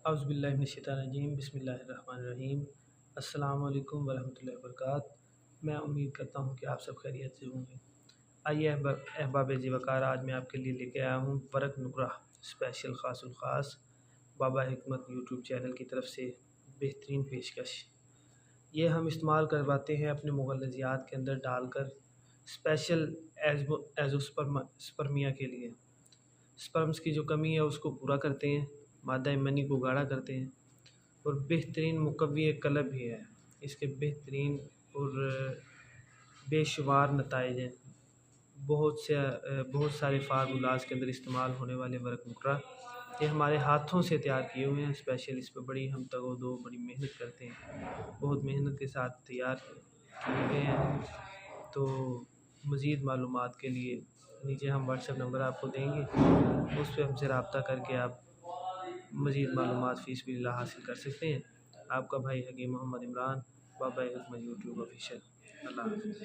اعوذ باللہ من الشیطان الرجیم، بسم اللہ الرحمن الرحیم۔ السلام علیکم ورحمۃ اللہ وبرکاتہ۔ میں امید کرتا ہوں کہ آپ سب خیریت سے ہوں گے۔ آئیے احباب ذی وقار، آج میں آپ کے لیے لے کے آیا ہوں ورق نقرہ اسپیشل خاص الخاص بابا حکمت یوٹیوب چینل کی طرف سے بہترین پیشکش۔ یہ ہم استعمال کرواتے ہیں اپنے مغلظیات کے اندر ڈال کر اسپیشل ایزوسپرمیا کے لیے۔ سپرمز کی جو کمی ہے اس کو پورا کرتے ہیں، مادہ منی کو گاڑھا کرتے ہیں، اور بہترین مقوی قلب بھی ہے۔ اس کے بہترین اور بے شمار نتائج ہیں۔ بہت سارے فارمولاز کے اندر استعمال ہونے والے ورق نقرہ یہ ہمارے ہاتھوں سے تیار کیے ہوئے ہیں۔ اسپیشل اس پہ بڑی ہم تگ و دو بڑی محنت کرتے ہیں، بہت محنت کے ساتھ تیار کیے گئے ہیں۔ تو مزید معلومات کے لیے نیچے ہم واٹس ایپ نمبر آپ کو دیں گے، اس پہ ہم سے رابطہ کر کے آپ مزید معلومات فی سبیل اللہ حاصل کر سکتے ہیں۔ آپ کا بھائی حکیم محمد عمران، بابا حکمت یوٹیوب آفیشیل۔ اللہ حافظ۔